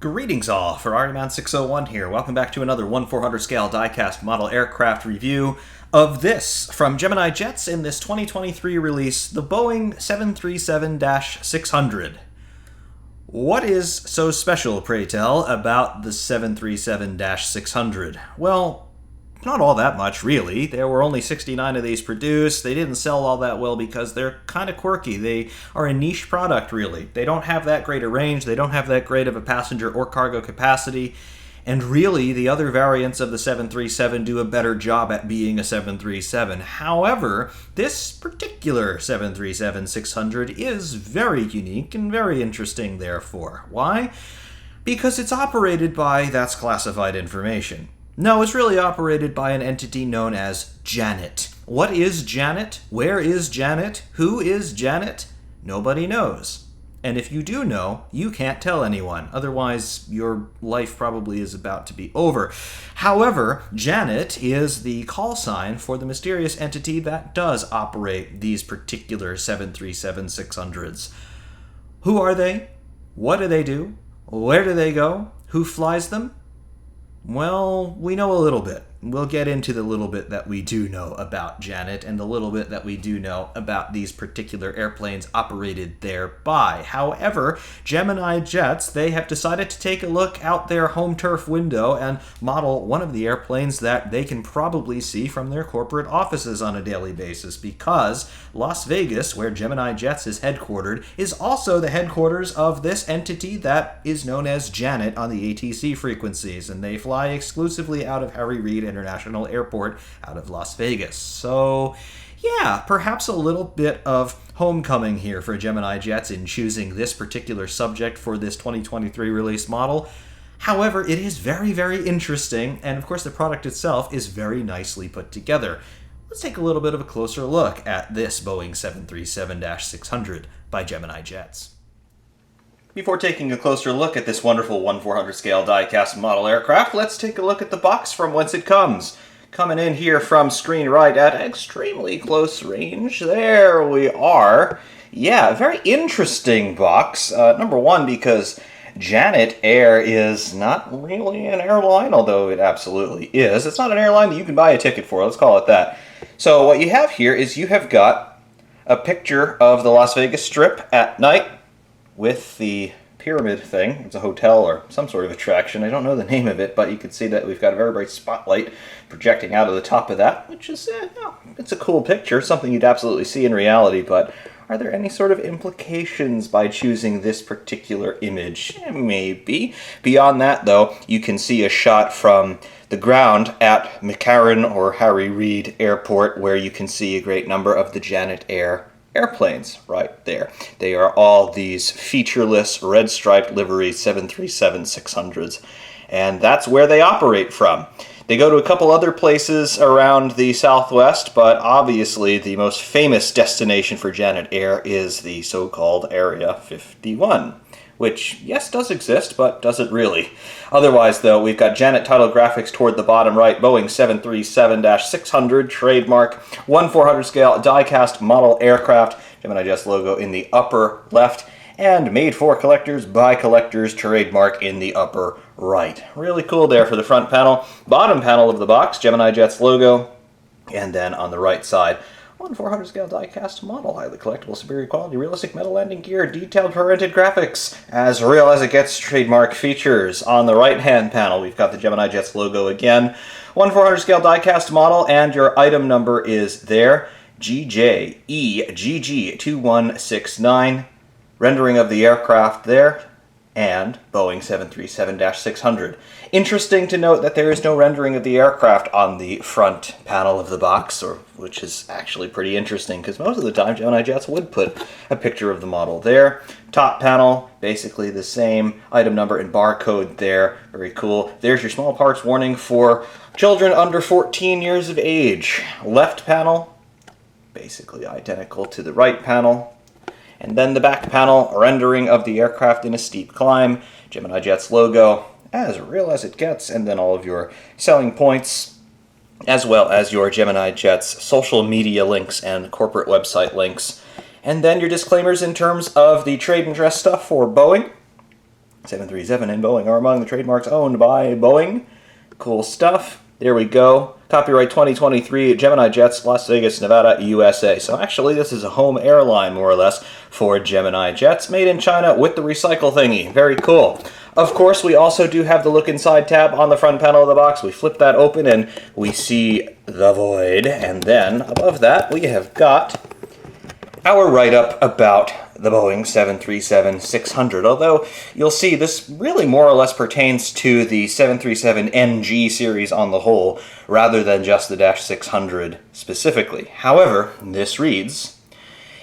Greetings all, Ferrari601 here. Welcome back to another 1/400 scale diecast model aircraft review of this from Gemini Jets in this 2023 release, the Boeing 737-600. What is so special, pray tell, about the 737-600? Well, not all that much, really. There were only 69 of these produced. They didn't sell all that well because they're kind of quirky. They are a niche product, really. They don't have that great a range. They don't have that great of a passenger or cargo capacity. And really, the other variants of the 737 do a better job at being a 737. However, this particular 737-600 is very unique and very interesting, therefore. Why? Because it's operated by that's classified information. No, it's really operated by an entity known as Janet. What is Janet? Where is Janet? Who is Janet? Nobody knows. And if you do know, you can't tell anyone. Otherwise, your life probably is about to be over. However, Janet is the call sign for the mysterious entity that does operate these particular 737-600s. Who are they? What do they do? Where do they go? Who flies them? Well, we know a little bit. We'll get into the little bit that we do know about Janet and the little bit that we do know about these particular airplanes operated thereby. However, Gemini Jets, they have decided to take a look out their home turf window and model one of the airplanes that they can probably see from their corporate offices on a daily basis, because Las Vegas, where Gemini Jets is headquartered, is also the headquarters of this entity that is known as Janet on the ATC frequencies, and they fly exclusively out of Harry Reid International Airport out of Las Vegas. So, yeah, perhaps a little bit of homecoming here for Gemini Jets in choosing this particular subject for this 2023 release model. However, it is very, very interesting, and of course the product itself is very nicely put together. Let's take a little bit of a closer look at this Boeing 737-600 by Gemini Jets. Before taking a closer look at this wonderful 1/400 scale die-cast model aircraft, let's take a look at the box from whence it comes. Coming in here from screen right at extremely close range. There we are. Yeah, very interesting box. Number one, because Janet Air is not really an airline, although it absolutely is. It's not an airline that you can buy a ticket for, let's call it that. So what you have here is you have got a picture of the Las Vegas Strip at night, with the pyramid thing. It's a hotel or some sort of attraction. I don't know the name of it, but you can see that we've got a very bright spotlight projecting out of the top of that, which is, it's a cool picture, something you'd absolutely see in reality, but are there any sort of implications by choosing this particular image? Maybe. Beyond that, though, you can see a shot from the ground at McCarran or Harry Reid Airport, where you can see a great number of the Janet Air airplanes right there. They are all these featureless red-striped livery 737-600s, and that's where they operate from. They go to a couple other places around the Southwest, but obviously the most famous destination for Janet Air is the so-called Area 51. Which, yes, does exist, but doesn't really. Otherwise, though, we've got Janet title graphics toward the bottom right, Boeing 737-600, trademark, 1/400 scale die-cast model aircraft, Gemini Jets logo in the upper left, and made for collectors by collectors, trademark in the upper right. Really cool there for the front panel. Bottom panel of the box, Gemini Jets logo, and then on the right side, 1/400 scale die-cast model, highly collectible, superior quality, realistic metal landing gear, detailed printed graphics, as real as it gets, trademark features. On the right-hand panel, we've got the Gemini Jets logo again, 1/400 scale die-cast model, and your item number is there, GJEGG2169, rendering of the aircraft there, and Boeing 737-600. Interesting to note that there is no rendering of the aircraft on the front panel of the box, which is actually pretty interesting, because most of the time Gemini Jets would put a picture of the model there. Top panel, basically the same, item number and barcode there, very cool. There's your small parts warning for children under 14 years of age. Left panel, basically identical to the right panel. And then the back panel, rendering of the aircraft in a steep climb, Gemini Jets logo, as real as it gets, and then all of your selling points, as well as your Gemini Jets social media links and corporate website links. And then your disclaimers in terms of the trade and dress stuff for Boeing, 737 and Boeing are among the trademarks owned by Boeing. Cool stuff. There we go. Copyright 2023, Gemini Jets, Las Vegas, Nevada, USA. So actually, this is a home airline, more or less, for Gemini Jets, made in China with the recycle thingy. Very cool. Of course, we also do have the Look Inside tab on the front panel of the box. We flip that open and we see the void. And then, above that, we have got our write-up about the Boeing 737-600, although you'll see this really more or less pertains to the 737NG series on the whole, rather than just the Dash 600 specifically. However, this reads,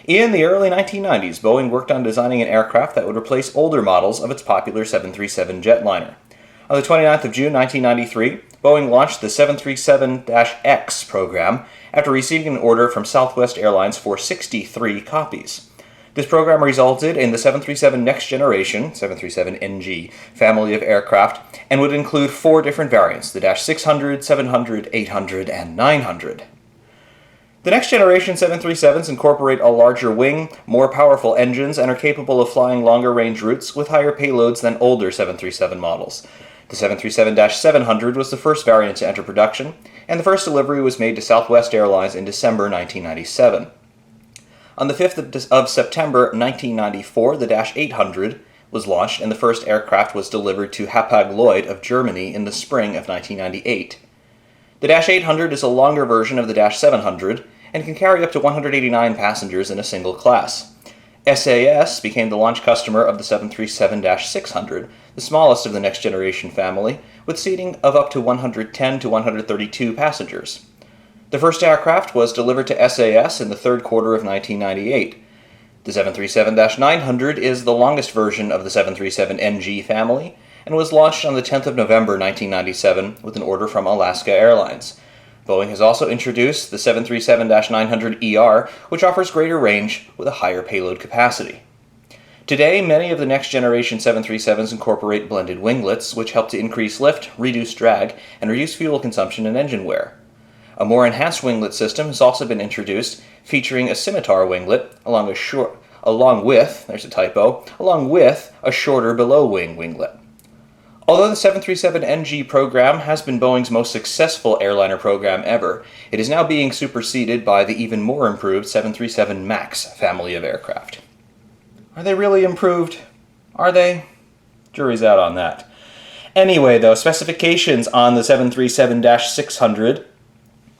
in the early 1990s, Boeing worked on designing an aircraft that would replace older models of its popular 737 jetliner. On the 29th of June 1993, Boeing launched the 737-X program after receiving an order from Southwest Airlines for 63 copies. This program resulted in the 737 Next Generation, 737NG, family of aircraft, and would include 4 different variants, the Dash 600, 700, 800, and 900. The Next Generation 737s incorporate a larger wing, more powerful engines, and are capable of flying longer range routes with higher payloads than older 737 models. The 737-700 was the first variant to enter production, and the first delivery was made to Southwest Airlines in December 1997. On the 5th of September 1994, the Dash 800 was launched, and the first aircraft was delivered to Hapag-Lloyd of Germany in the spring of 1998. The Dash 800 is a longer version of the Dash 700 and can carry up to 189 passengers in a single class. SAS became the launch customer of the 737-600, the smallest of the Next Generation family, with seating of up to 110 to 132 passengers. The first aircraft was delivered to SAS in the third quarter of 1998. The 737-900 is the longest version of the 737NG family and was launched on the 10th of November 1997 with an order from Alaska Airlines. Boeing has also introduced the 737-900ER, which offers greater range with a higher payload capacity. Today, many of the next generation 737s incorporate blended winglets, which help to increase lift, reduce drag, and reduce fuel consumption and engine wear. A more enhanced winglet system has also been introduced, featuring a scimitar winglet along with a shorter below-wing winglet. Although the 737NG program has been Boeing's most successful airliner program ever, it is now being superseded by the even more improved 737 MAX family of aircraft. Are they really improved? Are they? Jury's out on that. Anyway, though, specifications on the 737-600.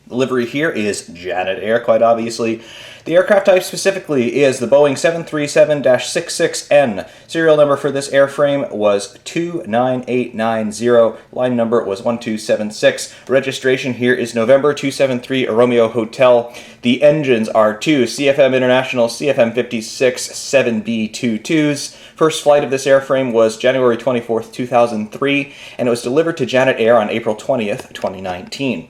The livery here is Janet Air, quite obviously. The aircraft type specifically is the Boeing 737-66N. Serial number for this airframe was 29890. Line number was 1276. Registration here is November 273 Romeo Hotel. The engines are 2 CFM International CFM56 7B22s. First flight of this airframe was January 24th, 2003, and it was delivered to Janet Air on April 20th, 2019.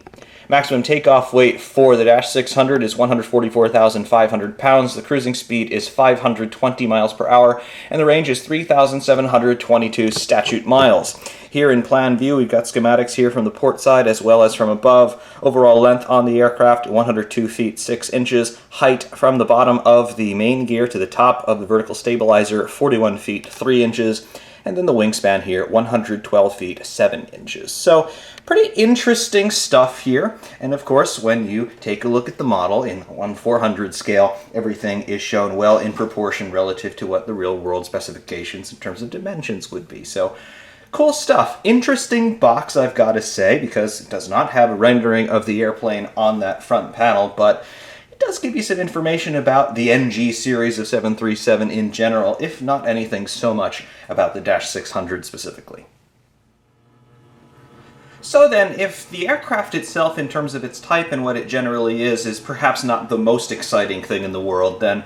Maximum takeoff weight for the Dash 600 is 144,500 pounds, the cruising speed is 520 miles per hour, and the range is 3,722 statute miles. Here in plan view, we've got schematics here from the port side as well as from above. Overall length on the aircraft, 102 feet 6 inches. Height from the bottom of the main gear to the top of the vertical stabilizer, 41 feet 3 inches. And then the wingspan here, 112 feet 7 inches. So, pretty interesting stuff here. And of course, when you take a look at the model in 1/400 scale, everything is shown well in proportion relative to what the real world specifications in terms of dimensions would be. So, cool stuff. Interesting box, I've got to say, because it does not have a rendering of the airplane on that front panel, but it does give you some information about the NG series of 737 in general, if not anything so much about the Dash 600 specifically. So then, if the aircraft itself, in terms of its type and what it generally is perhaps not the most exciting thing in the world, then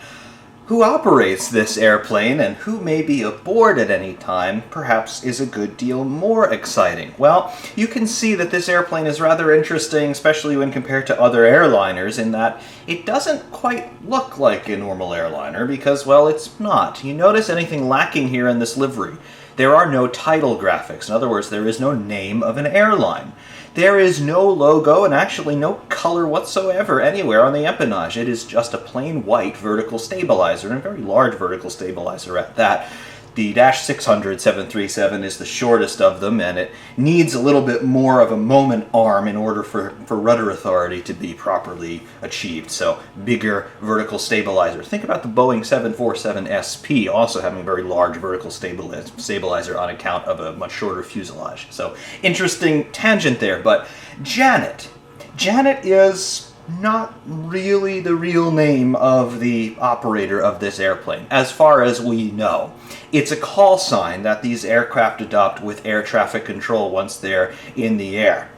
who operates this airplane and who may be aboard at any time perhaps is a good deal more exciting. Well, you can see that this airplane is rather interesting, especially when compared to other airliners, in that it doesn't quite look like a normal airliner because, well, it's not. You notice anything lacking here in this livery? There are no title graphics. In other words, there is no name of an airline. There is no logo and actually no color whatsoever anywhere on the empennage. It is just a plain white vertical stabilizer, and a very large vertical stabilizer at that. The Dash 600 737 is the shortest of them, and it needs a little bit more of a moment arm in order for rudder authority to be properly achieved. So bigger vertical stabilizer. Think about the Boeing 747 SP also having a very large vertical stabilizer on account of a much shorter fuselage. So interesting tangent there, but Janet. Janet is not really the real name of the operator of this airplane, as far as we know. It's a call sign that these aircraft adopt with air traffic control once they're in the air.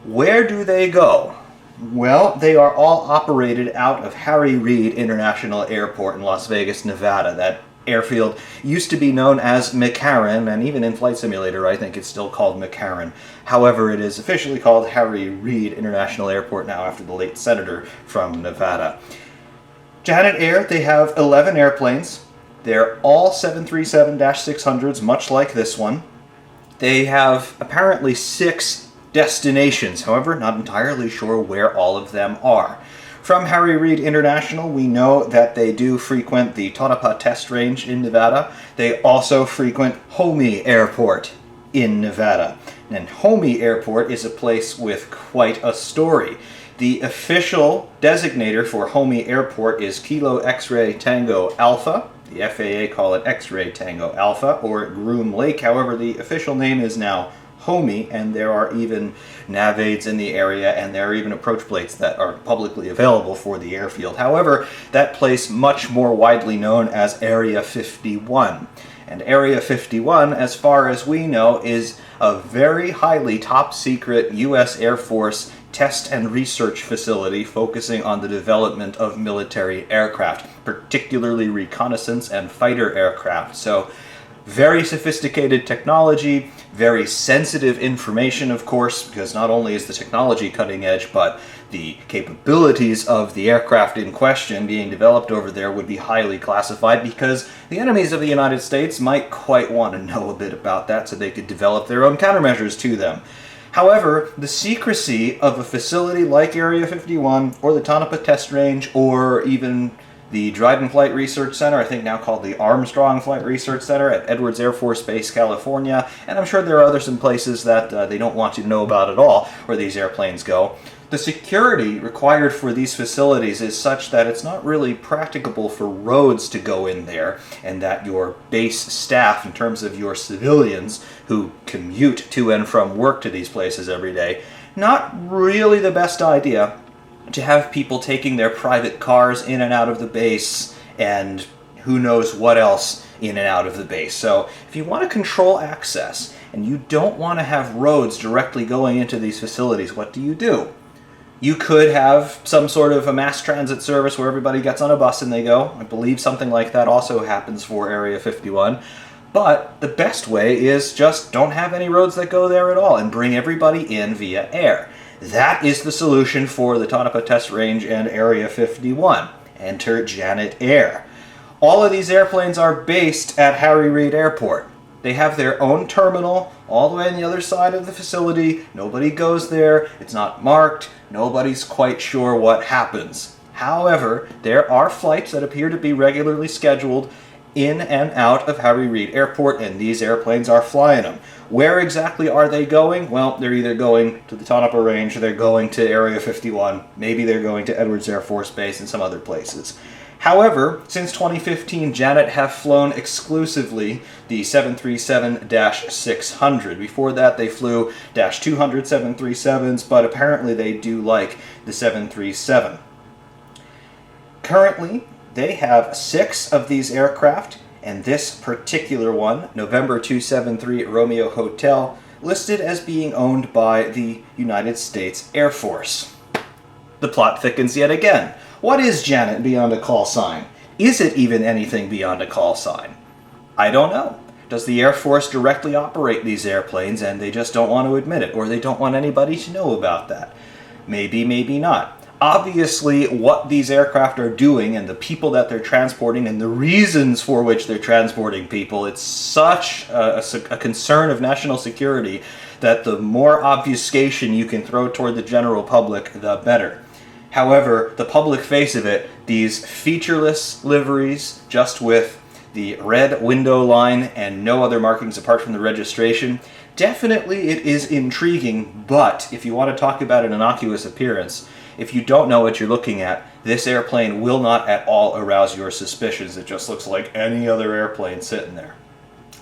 Where do they go? Well, they are all operated out of Harry Reid International Airport in Las Vegas, Nevada. That airfield used to be known as McCarran, and even in Flight Simulator I think it's still called McCarran. However, it is officially called Harry Reid International Airport now after the late senator from Nevada. Janet Air, they have 11 airplanes. They're all 737-600s, much like this one. They have apparently 6 destinations, however, not entirely sure where all of them are. From Harry Reid International, we know that they do frequent the Tonopah Test Range in Nevada. They also frequent Homey Airport in Nevada. And Homey Airport is a place with quite a story. The official designator for Homey Airport is Kilo X-Ray Tango Alpha. The FAA call it X-Ray Tango Alpha, or Groom Lake. However, the official name is now Homey, and there are even nav aids in the area, and there are even approach plates that are publicly available for the airfield. However, that place much more widely known as Area 51. And Area 51, as far as we know, is a very highly top secret U.S. Air Force test and research facility focusing on the development of military aircraft, particularly reconnaissance and fighter aircraft. So very sophisticated technology, very sensitive information, of course, because not only is the technology cutting edge, but the capabilities of the aircraft in question being developed over there would be highly classified, because the enemies of the United States might quite want to know a bit about that so they could develop their own countermeasures to them. However, the secrecy of a facility like Area 51, or the Tonopah Test Range, or even the Dryden Flight Research Center, I think now called the Armstrong Flight Research Center at Edwards Air Force Base, California, and I'm sure there are others in places that they don't want you to know about at all where these airplanes go. The security required for these facilities is such that it's not really practicable for roads to go in there, and that your base staff, in terms of your civilians who commute to and from work to these places every day, not really the best idea to have people taking their private cars in and out of the base, and who knows what else in and out of the base. So if you want to control access, and you don't want to have roads directly going into these facilities, what do? You could have some sort of a mass transit service where everybody gets on a bus and they go. I believe something like that also happens for Area 51. But the best way is just don't have any roads that go there at all and bring everybody in via air. That is the solution for the Tonopah Test Range and Area 51. Enter Janet Air. All of these airplanes are based at Harry Reid Airport. They have their own terminal all the way on the other side of the facility. Nobody goes there. It's not marked. Nobody's quite sure what happens. However, there are flights that appear to be regularly scheduled in and out of Harry Reid Airport, and these airplanes are flying them. Where exactly are they going? Well, they're either going to the Tonopah Range, or they're going to Area 51. Maybe they're going to Edwards Air Force Base and some other places. However, since 2015, Janet have flown exclusively the 737-600. Before that, they flew -200 737s, but apparently they do like the 737. Currently, they have 6 of these aircraft, and this particular one, November 273 Romeo Hotel, listed as being owned by the United States Air Force. The plot thickens yet again. What is Janet beyond a call sign? Is it even anything beyond a call sign? I don't know. Does the Air Force directly operate these airplanes and they just don't want to admit it, or they don't want anybody to know about that? Maybe, maybe not. Obviously, what these aircraft are doing and the people that they're transporting and the reasons for which they're transporting people, it's such a concern of national security that the more obfuscation you can throw toward the general public, the better. However, the public face of it, these featureless liveries just with the red window line and no other markings apart from the registration. Definitely it is intriguing, but if you want to talk about an innocuous appearance, if you don't know what you're looking at, this airplane will not at all arouse your suspicions. It just looks like any other airplane sitting there.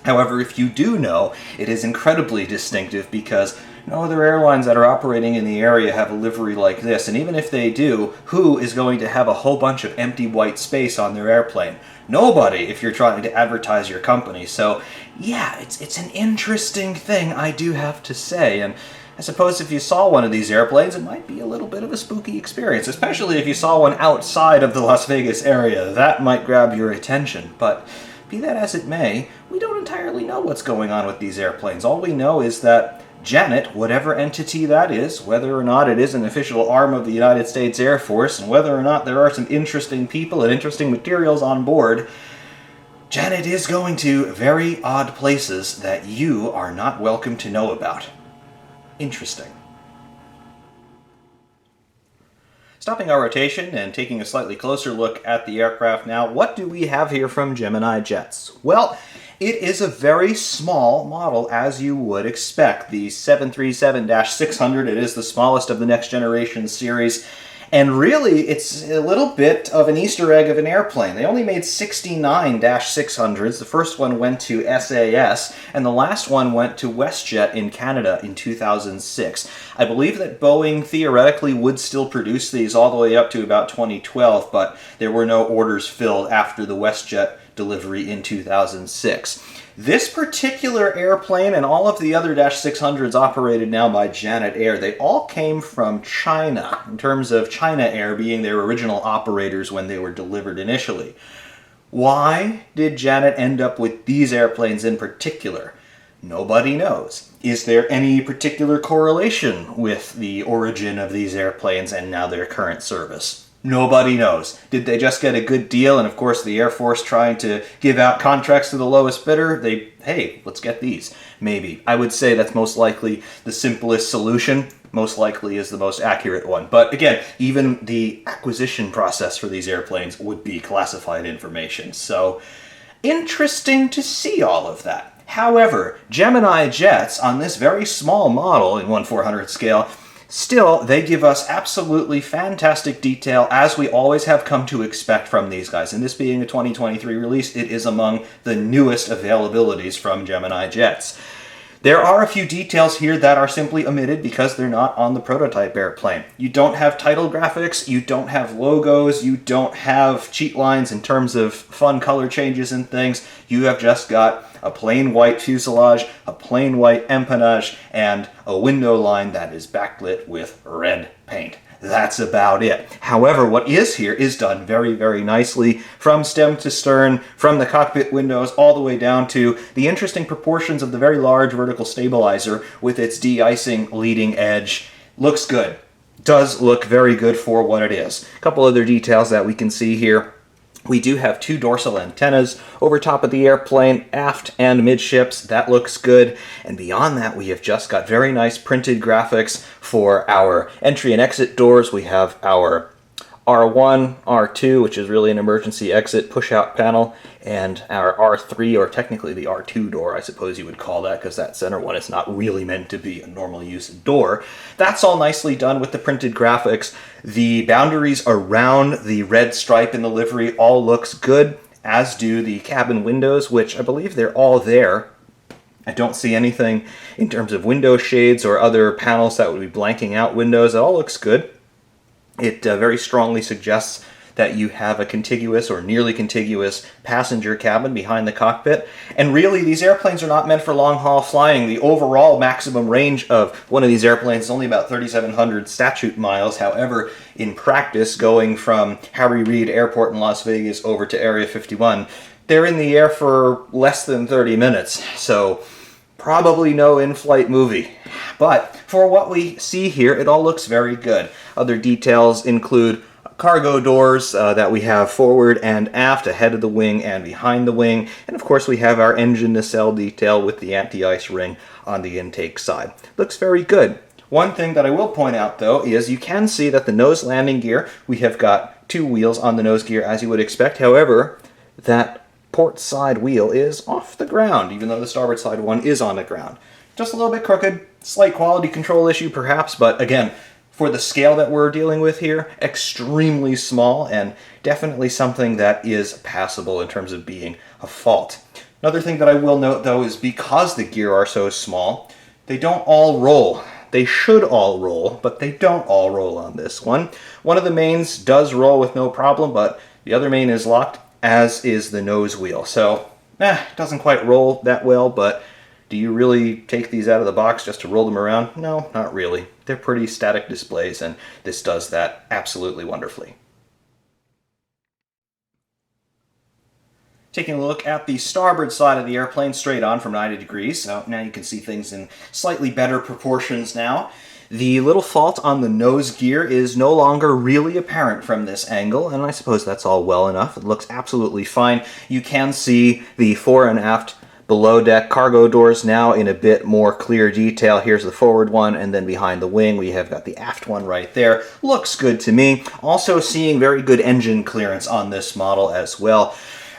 However, if you do know, it is incredibly distinctive because no other airlines that are operating in the area have a livery like this, and even if they do, who is going to have a whole bunch of empty white space on their airplane? Nobody, if you're trying to advertise your company. So, yeah, it's an interesting thing, I do have to say, and I suppose if you saw one of these airplanes, it might be a little bit of a spooky experience, especially if you saw one outside of the Las Vegas area. That might grab your attention, but be that as it may, we don't entirely know what's going on with these airplanes. All we know is that Janet, whatever entity that is, whether or not it is an official arm of the United States Air Force, and whether or not there are some interesting people and interesting materials on board, Janet is going to very odd places that you are not welcome to know about. Interesting. Stopping our rotation and taking a slightly closer look at the aircraft now, what do we have here from Gemini Jets? Well, it is a very small model, as you would expect. The 737-600, it is the smallest of the next generation series. And really, it's a little bit of an Easter egg of an airplane. They only made 69-600s. The first one went to SAS, and the last one went to WestJet in Canada in 2006. I believe that Boeing theoretically would still produce these all the way up to about 2012, but there were no orders filled after the WestJet delivery in 2006. This particular airplane and all of the other -600s operated now by Janet Air, they all came from China, in terms of China Air being their original operators when they were delivered initially. Why did Janet end up with these airplanes in particular? Nobody knows. Is there any particular correlation with the origin of these airplanes and now their current service? Nobody knows. Did they just get a good deal? And of course, the Air Force trying to give out contracts to the lowest bidder, hey, let's get these. Maybe. I would say that's most likely the simplest solution. Most likely is the most accurate one. But again, even the acquisition process for these airplanes would be classified information. So, interesting to see all of that. However, Gemini Jets, on this very small model in 1/400 scale, still, they give us absolutely fantastic detail, as we always have come to expect from these guys. And this being a 2023 release, it is among the newest availabilities from Gemini Jets. There are a few details here that are simply omitted because they're not on the prototype airplane. You don't have title graphics, you don't have logos, you don't have cheat lines in terms of fun color changes and things. You have just got a plain white fuselage, a plain white empennage, and a window line that is backlit with red paint. That's about it. However, what is here is done very, very nicely from stem to stern, from the cockpit windows all the way down to the interesting proportions of the very large vertical stabilizer with its de-icing leading edge. Looks good. Does look very good for what it is. A couple other details that we can see here. We do have two dorsal antennas over top of the airplane, aft and midships. That looks good. And beyond that, we have just got very nice printed graphics for our entry and exit doors. We have our R1, R2, which is really an emergency exit push-out panel, and our R3, or technically the R2 door, I suppose you would call that, because that center one is not really meant to be a normal use door. That's all nicely done with the printed graphics. The boundaries around the red stripe in the livery all looks good, as do the cabin windows, which I believe they're all there. I don't see anything in terms of window shades or other panels that would be blanking out windows. It all looks good. It very strongly suggests that you have a contiguous or nearly contiguous passenger cabin behind the cockpit. And really, these airplanes are not meant for long-haul flying. The overall maximum range of one of these airplanes is only about 3,700 statute miles. However, in practice, going from Harry Reid Airport in Las Vegas over to Area 51, they're in the air for less than 30 minutes. So, probably no in-flight movie. But for what we see here, it all looks very good. Other details include cargo doors that we have forward and aft, ahead of the wing and behind the wing. And of course we have our engine nacelle detail with the anti-ice ring on the intake side. Looks very good. One thing that I will point out though is you can see that the nose landing gear, we have got two wheels on the nose gear as you would expect. However, that port side wheel is off the ground, even though the starboard side one is on the ground. Just a little bit crooked, slight quality control issue perhaps, but again, for the scale that we're dealing with here, extremely small and definitely something that is passable in terms of being a fault. Another thing that I will note though is because the gear are so small, they don't all roll. They should all roll, but they don't all roll on this one. One of the mains does roll with no problem, but the other main is locked, as is the nose wheel. So, it doesn't quite roll that well, but do you really take these out of the box just to roll them around? No, not really. They're pretty static displays, and this does that absolutely wonderfully. Taking a look at the starboard side of the airplane straight on from 90 degrees, so now you can see things in slightly better proportions now. The little fault on the nose gear is no longer really apparent from this angle, and I suppose that's all well enough. It looks absolutely fine. You can see the fore and aft below deck cargo doors now in a bit more clear detail. Here's the forward one, and then behind the wing we have got the aft one right there. Looks good to me. Also seeing very good engine clearance on this model as well.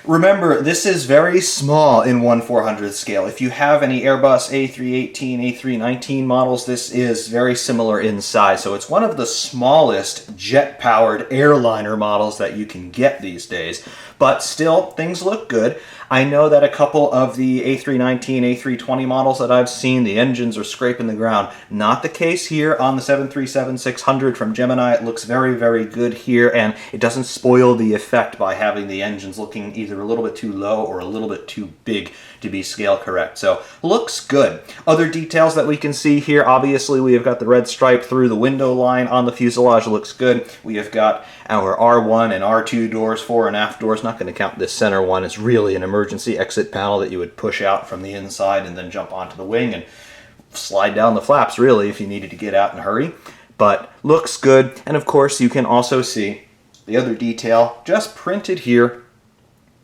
Remember, this is very small in 1/400th scale. If you have any Airbus A318, A319 models, this is very similar in size. So it's one of the smallest jet-powered airliner models that you can get these days. But still, things look good. I know that a couple of the A319, A320 models that I've seen, the engines are scraping the ground. Not the case here on the 737-600 from Gemini. It looks very, very good here, and it doesn't spoil the effect by having the engines looking either a little bit too low or a little bit too big to be scale correct. So, looks good. Other details that we can see here, obviously we have got the red stripe through the window line on the fuselage. Looks good. We have got our R1 and R2 doors, fore and aft doors. Not going to count this center one. It's really an emergency exit panel that you would push out from the inside and then jump onto the wing and slide down the flaps, really, if you needed to get out in a hurry. But looks good. And of course, you can also see the other detail just printed here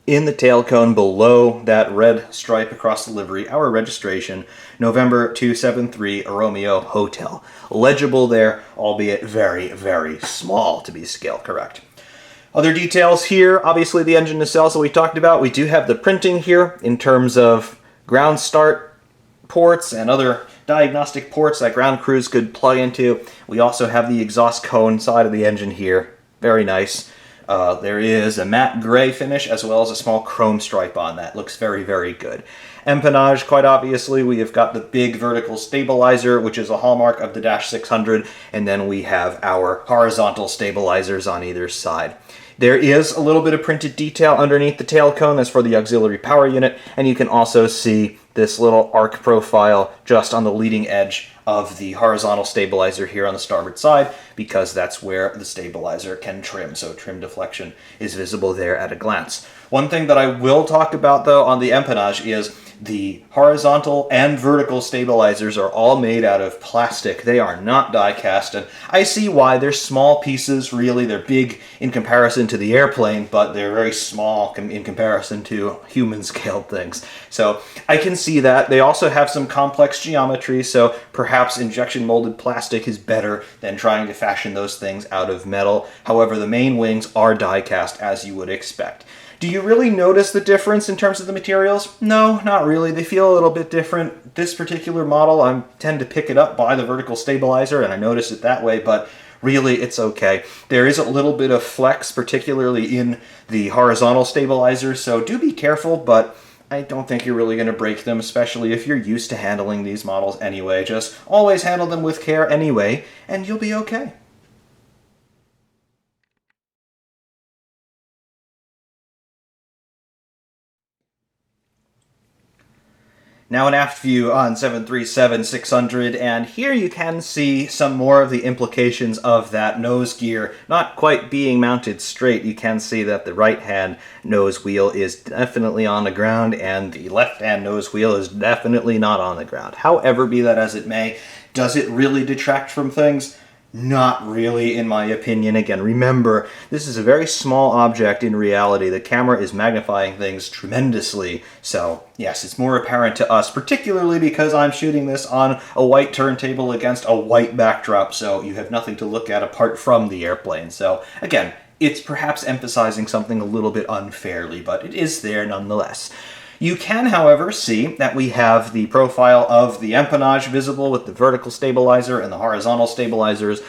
in the tail cone below that red stripe across the livery, our registration, November 273 Romeo Hotel. Legible there, albeit very, very small to be scale correct. Other details here, obviously the engine nacelle, so we talked about. We do have the printing here in terms of ground start ports and other diagnostic ports that ground crews could plug into. We also have the exhaust cone side of the engine here. Very nice. There is a matte gray finish as well as a small chrome stripe on that. Looks very, very good. Empennage, quite obviously, we have got the big vertical stabilizer, which is a hallmark of the Dash 600, and then we have our horizontal stabilizers on either side. There is a little bit of printed detail underneath the tail cone. That's for the auxiliary power unit, and you can also see this little arc profile just on the leading edge of the horizontal stabilizer here on the starboard side, because that's where the stabilizer can trim, so trim deflection is visible there at a glance. One thing that I will talk about though on the empennage is the horizontal and vertical stabilizers are all made out of plastic. They are not die cast, and I see why. They're small pieces, really. They're big in comparison to the airplane, but they're very small in comparison to human-scaled things. So I can see that. They also have some complex geometry, so perhaps injection molded plastic is better than trying to fashion those things out of metal. However, the main wings are die cast, as you would expect. Do you really notice the difference in terms of the materials? No, not really. They feel a little bit different. This particular model, I tend to pick it up by the vertical stabilizer, and I notice it that way, but really it's okay. There is a little bit of flex, particularly in the horizontal stabilizer, so do be careful, but I don't think you're really going to break them, especially if you're used to handling these models anyway. Just always handle them with care anyway, and you'll be okay. Now an aft view on 737-600, and here you can see some more of the implications of that nose gear not quite being mounted straight. You can see that the right-hand nose wheel is definitely on the ground, and the left-hand nose wheel is definitely not on the ground. However, be that as it may, does it really detract from things? Not really, in my opinion. Again, remember, this is a very small object in reality. The camera is magnifying things tremendously, so yes, it's more apparent to us, particularly because I'm shooting this on a white turntable against a white backdrop, so you have nothing to look at apart from the airplane. So, again, it's perhaps emphasizing something a little bit unfairly, but it is there nonetheless. You can, however, see that we have the profile of the empennage visible with the vertical stabilizer and the horizontal stabilizers.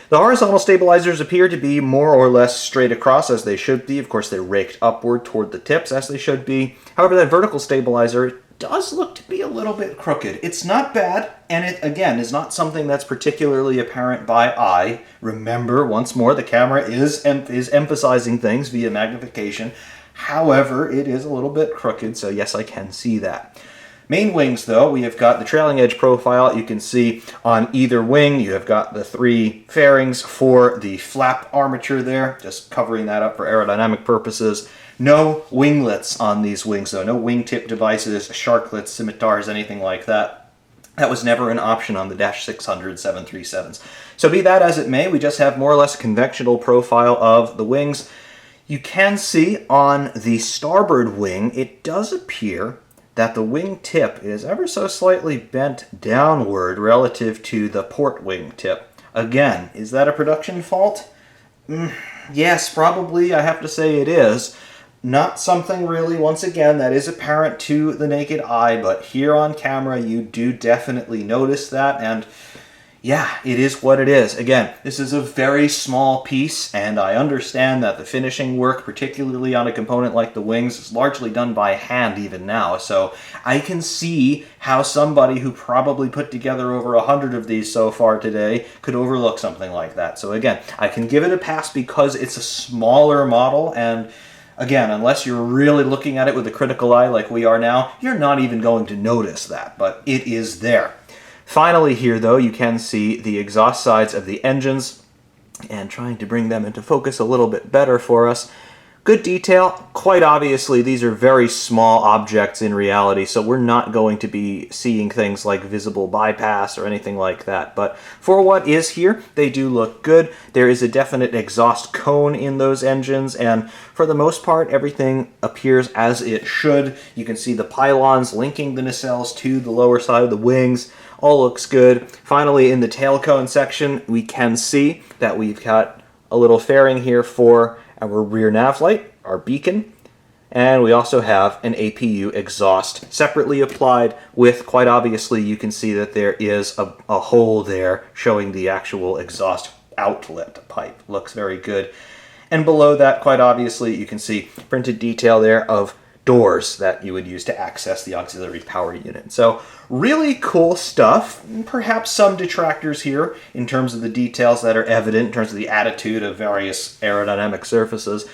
The horizontal stabilizers appear to be more or less straight across, as they should be. Of course, they're raked upward toward the tips, as they should be. However, that vertical stabilizer does look to be a little bit crooked. It's not bad, and it, again, is not something that's particularly apparent by eye. Remember, once more, the camera is emphasizing things via magnification. However, it is a little bit crooked, so yes, I can see that. Main wings, though, we have got the trailing edge profile. You can see on either wing, you have got the 3 fairings for the flap armature there, just covering that up for aerodynamic purposes. No winglets on these wings, though. No wingtip devices, sharklets, scimitars, anything like that. That was never an option on the Dash 600 737s. So be that as it may, we just have more or less a conventional profile of the wings. You can see on the starboard wing, it does appear that the wing tip is ever so slightly bent downward relative to the port wing tip. Again, is that a production fault? Yes, probably. I have to say it is. Not something really, once again, that is apparent to the naked eye, but here on camera you do definitely notice that, and yeah, it is what it is. Again, this is a very small piece, and I understand that the finishing work, particularly on a component like the wings, is largely done by hand even now, so I can see how somebody who probably put together over 100 of these so far today could overlook something like that. So again, I can give it a pass because it's a smaller model, and again, unless you're really looking at it with a critical eye like we are now, you're not even going to notice that, but it is there. Finally here, though, you can see the exhaust sides of the engines, and trying to bring them into focus a little bit better for us. Good detail. Quite obviously, these are very small objects in reality, so we're not going to be seeing things like visible bypass or anything like that. But for what is here, they do look good. There is a definite exhaust cone in those engines, and for the most part, everything appears as it should. You can see the pylons linking the nacelles to the lower side of the wings. All looks good. Finally, in the tail cone section, we can see that we've got a little fairing here for our rear nav light, our beacon, and we also have an APU exhaust separately applied with, quite obviously, you can see that there is a hole there showing the actual exhaust outlet pipe. Looks very good. And below that, quite obviously, you can see printed detail there of doors that you would use to access the auxiliary power unit. So really cool stuff. Perhaps some detractors here in terms of the details that are evident, in terms of the attitude of various aerodynamic surfaces,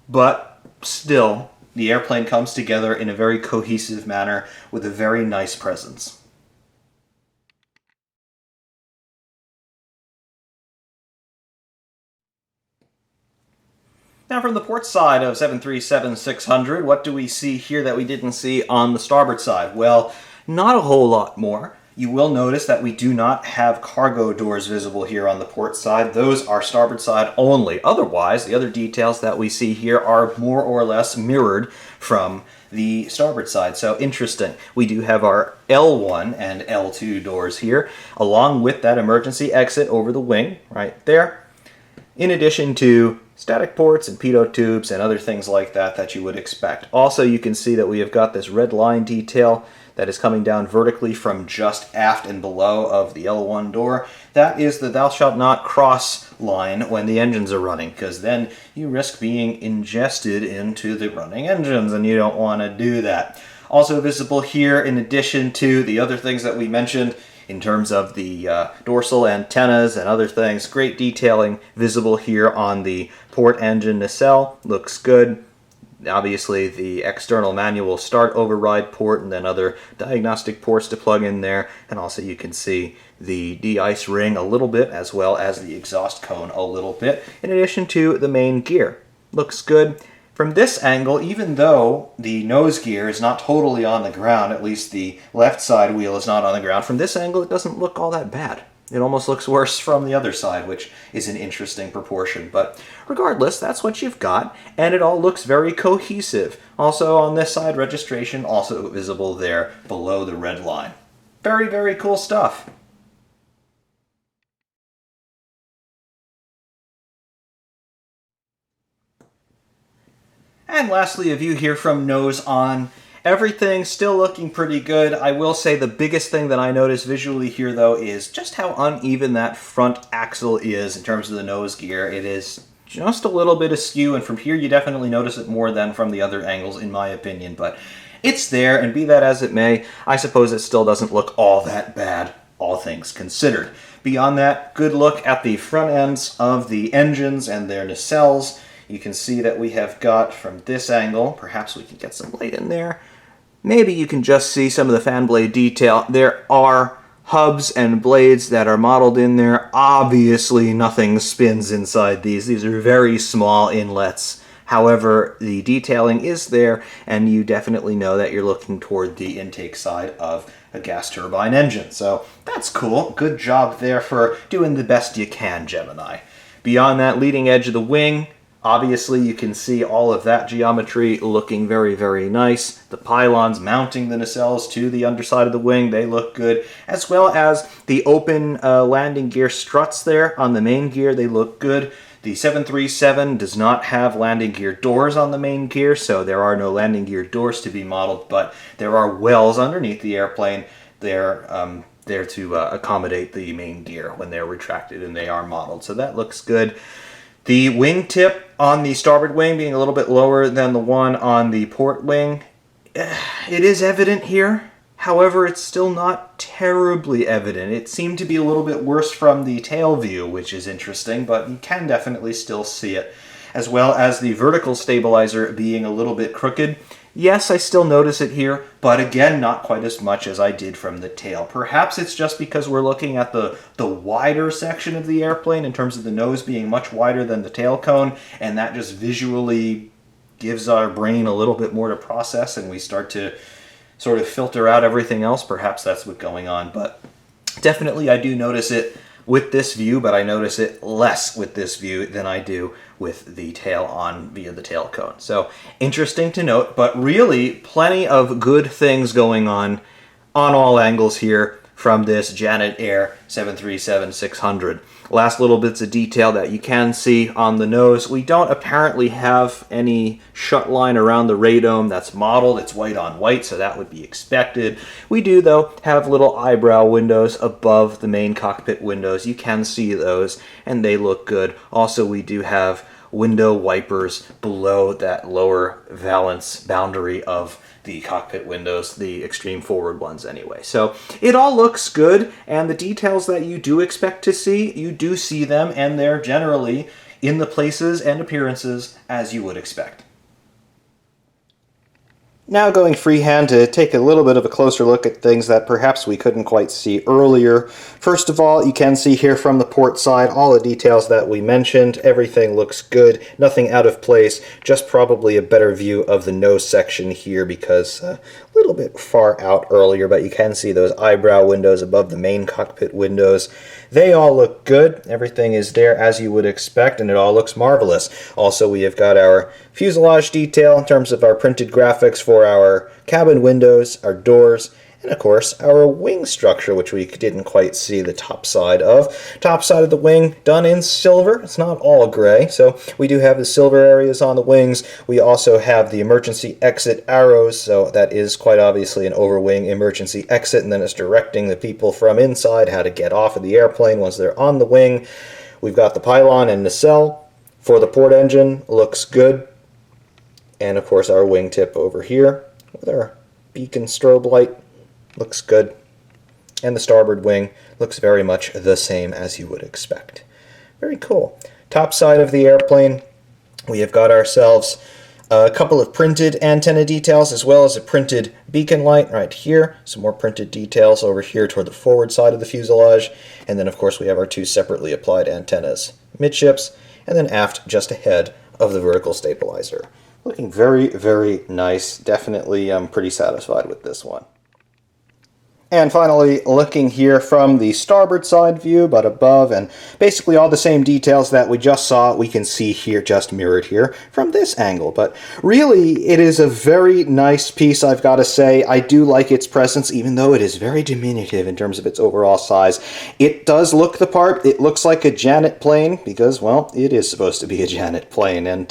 but still, the airplane comes together in a very cohesive manner with a very nice presence. Now from the port side of 737-600, what do we see here that we didn't see on the starboard side? Well, not a whole lot more. You will notice that we do not have cargo doors visible here on the port side. Those are starboard side only. Otherwise, the other details that we see here are more or less mirrored from the starboard side. So interesting. We do have our L1 and L2 doors here, along with that emergency exit over the wing right there, in addition to static ports and pitot tubes and other things like that that you would expect. Also, you can see that we have got this red line detail that is coming down vertically from just aft and below of the L1 door. That is the thou shalt not cross line when the engines are running, because then you risk being ingested into the running engines, and you don't want to do that. Also visible here, in addition to the other things that we mentioned, in terms of the dorsal antennas and other things. Great detailing visible here on the port engine nacelle. Looks good. Obviously the external manual start override port, and then other diagnostic ports to plug in there. And also you can see the de-ice ring a little bit, as well as the exhaust cone a little bit, in addition to the main gear. Looks good. From this angle, even though the nose gear is not totally on the ground, at least the left side wheel is not on the ground, from this angle it doesn't look all that bad. It almost looks worse from the other side, which is an interesting proportion. But regardless, that's what you've got, and it all looks very cohesive. Also on this side, registration also visible there below the red line. Very, very cool stuff. And lastly, a view here from nose on. Everything still looking pretty good. I will say the biggest thing that I notice visually here, though, is just how uneven that front axle is in terms of the nose gear. It is just a little bit askew, and from here you definitely notice it more than from the other angles, in my opinion. But it's there, and be that as it may, I suppose it still doesn't look all that bad, all things considered. Beyond that, good look at the front ends of the engines and their nacelles. You can see that we have got, from this angle, perhaps we can get some light in there, maybe you can just see some of the fan blade detail. There are hubs and blades that are modeled in there. Obviously, nothing spins inside these. These are very small inlets. However, the detailing is there, and you definitely know that you're looking toward the intake side of a gas turbine engine. So that's cool. Good job there for doing the best you can, Gemini. Beyond that, leading edge of the wing, obviously, you can see all of that geometry looking very, very nice. The pylons mounting the nacelles to the underside of the wing, they look good. As well as the open landing gear struts there on the main gear, they look good. The 737 does not have landing gear doors on the main gear, so there are no landing gear doors to be modeled, but there are wells underneath the airplane there to accommodate the main gear when they're retracted and they are modeled. So that looks good. The wingtip on the starboard wing being a little bit lower than the one on the port wing, it is evident here. However, it's still not terribly evident. It seemed to be a little bit worse from the tail view, which is interesting, but you can definitely still see it. As well as the vertical stabilizer being a little bit crooked. Yes, I still notice it here, but again, not quite as much as I did from the tail. Perhaps it's just because we're looking at the wider section of the airplane in terms of the nose being much wider than the tail cone, and that just visually gives our brain a little bit more to process, and we start to sort of filter out everything else. Perhaps that's what's going on, but definitely I do notice it with this view, but I notice it less with this view than I do with the tail on via the tail cone. So interesting to note, but really plenty of good things going on all angles here from this Janet Air 737-600. Last little bits of detail that you can see on the nose. We don't apparently have any shut line around the radome that's modeled. It's white on white, so that would be expected. We do, though, have little eyebrow windows above the main cockpit windows. You can see those, and they look good. Also, we do have window wipers below that lower valence boundary of the cockpit windows, the extreme forward ones anyway. So it all looks good, and the details that you do expect to see, you do see them, and they're generally in the places and appearances as you would expect. Now going freehand to take a little bit of a closer look at things that perhaps we couldn't quite see earlier. First of all, you can see here from the port side all the details that we mentioned. Everything looks good, nothing out of place, just probably a better view of the nose section here because a little bit far out earlier, but you can see those eyebrow windows above the main cockpit windows. They all look good. Everything is there as you would expect, and it all looks marvelous. Also, we have got our fuselage detail in terms of our printed graphics for our cabin windows, our doors, and of course our wing structure, which we didn't quite see the top side of. Top side of the wing done in silver. It's not all gray, so we do have the silver areas on the wings. We also have the emergency exit arrows, so that is quite obviously an overwing emergency exit, and then it's directing the people from inside how to get off of the airplane once they're on the wing. We've got the pylon and nacelle for the port engine. Looks good. And of course our wingtip over here with our beacon strobe light. Looks good. And the starboard wing looks very much the same as you would expect. Very cool. Top side of the airplane, we have got ourselves a couple of printed antenna details as well as a printed beacon light right here. Some more printed details over here toward the forward side of the fuselage. And then of course we have our two separately applied antennas midships and then aft just ahead of the vertical stabilizer. Looking very, very nice. Definitely I'm pretty satisfied with this one. And finally, looking here from the starboard side view, but above, and basically all the same details that we just saw, we can see here, just mirrored here, from this angle. But really, it is a very nice piece, I've got to say. I do like its presence, even though it is very diminutive in terms of its overall size. It does look the part. It looks like a Janet plane, because, well, it is supposed to be a Janet plane. And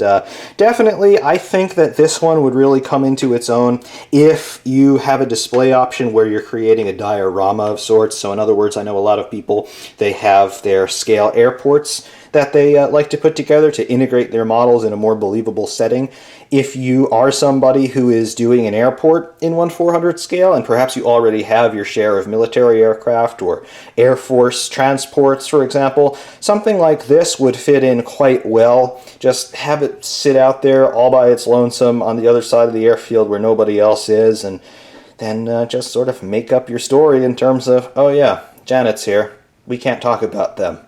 definitely, I think that this one would really come into its own if you have a display option where you're creating a diorama of sorts. So in other words, I know a lot of people, they have their scale airports that they like to put together to integrate their models in a more believable setting. If you are somebody who is doing an airport in 1/400 scale, and perhaps you already have your share of military aircraft or Air Force transports, for example, something like this would fit in quite well. Just have it sit out there all by its lonesome on the other side of the airfield where nobody else is, and then just sort of make up your story in terms of, oh yeah, Janet's here. We can't talk about them.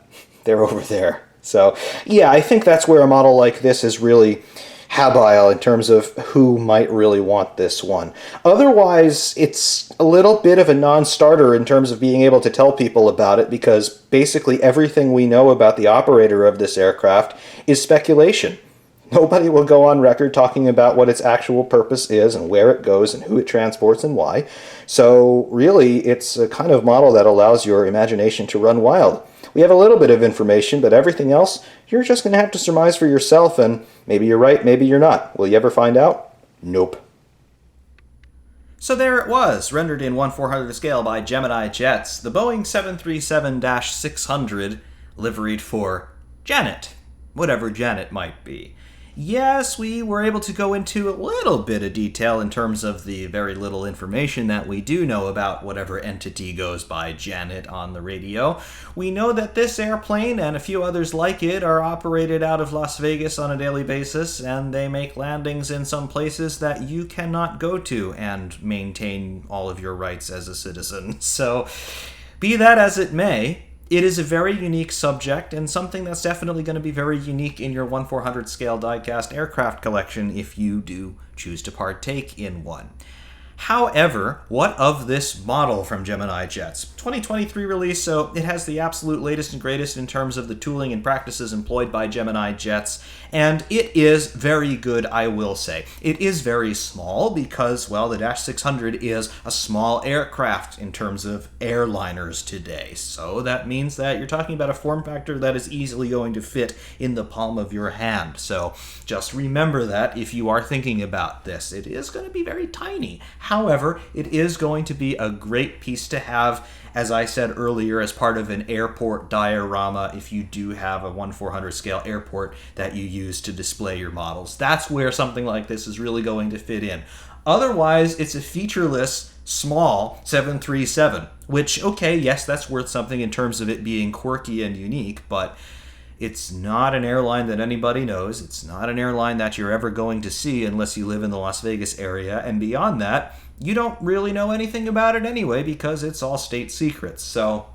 They're over there. So yeah, I think that's where a model like this is really habile in terms of who might really want this one. Otherwise, it's a little bit of a non-starter in terms of being able to tell people about it, because basically everything we know about the operator of this aircraft is speculation. Nobody will go on record talking about what its actual purpose is and where it goes and who it transports and why. So really, it's a kind of model that allows your imagination to run wild. We have a little bit of information, but everything else, you're just going to have to surmise for yourself, and maybe you're right, maybe you're not. Will you ever find out? Nope. So there it was, rendered in 1/400 scale by Gemini Jets, the Boeing 737-600, liveried for Janet, whatever Janet might be. Yes, we were able to go into a little bit of detail in terms of the very little information that we do know about whatever entity goes by Janet on the radio. We know that this airplane and a few others like it are operated out of Las Vegas on a daily basis, and they make landings in some places that you cannot go to and maintain all of your rights as a citizen. So, be that as it may, it is a very unique subject, and something that's definitely going to be very unique in your 1/400 scale diecast aircraft collection if you do choose to partake in one. However, what of this model from Gemini Jets? 2023 release, so it has the absolute latest and greatest in terms of the tooling and practices employed by Gemini Jets, and it is very good, I will say. It is very small because, well, the Dash 600 is a small aircraft in terms of airliners today, so that means that you're talking about a form factor that is easily going to fit in the palm of your hand. So just remember that if you are thinking about this. It is going to be very tiny. However, it is going to be a great piece to have, as I said earlier, as part of an airport diorama if you do have a 1/400 scale airport that you use to display your models. That's where something like this is really going to fit in. Otherwise, it's a featureless, small 737, which, okay, yes, that's worth something in terms of it being quirky and unique, but it's not an airline that anybody knows. It's not an airline that you're ever going to see unless you live in the Las Vegas area. And beyond that, you don't really know anything about it anyway because it's all state secrets. So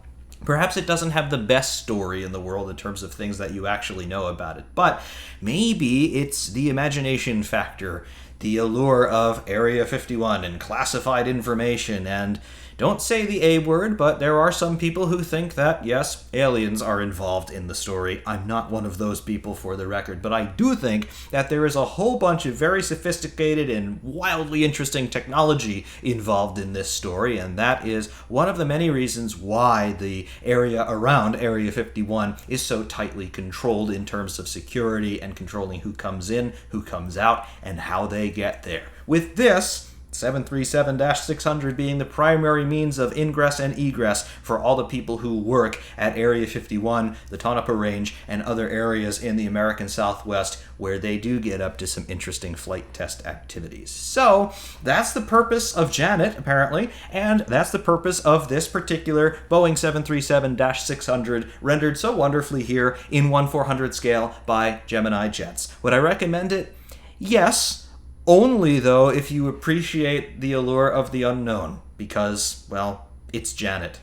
perhaps it doesn't have the best story in the world in terms of things that you actually know about it. But maybe it's the imagination factor, the allure of Area 51 and classified information, and don't say the A word, but there are some people who think that, yes, aliens are involved in the story. I'm not one of those people, for the record, but I do think that there is a whole bunch of very sophisticated and wildly interesting technology involved in this story, and that is one of the many reasons why the area around Area 51 is so tightly controlled in terms of security and controlling who comes in, who comes out, and how they get there. With this 737-600 being the primary means of ingress and egress for all the people who work at Area 51, the Tonopah Range, and other areas in the American Southwest where they do get up to some interesting flight test activities. So that's the purpose of Janet, apparently, and that's the purpose of this particular Boeing 737-600, rendered so wonderfully here in 1/400 scale by Gemini Jets. Would I recommend it? Yes. Only, though, if you appreciate the allure of the unknown, because, well, it's Janet,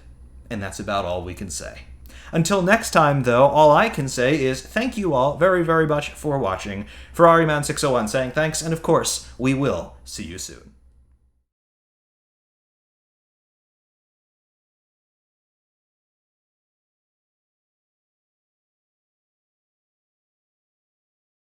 and that's about all we can say. Until next time, though, all I can say is thank you all very, very much for watching. Ferrari Man 601 saying thanks, and of course, we will see you soon.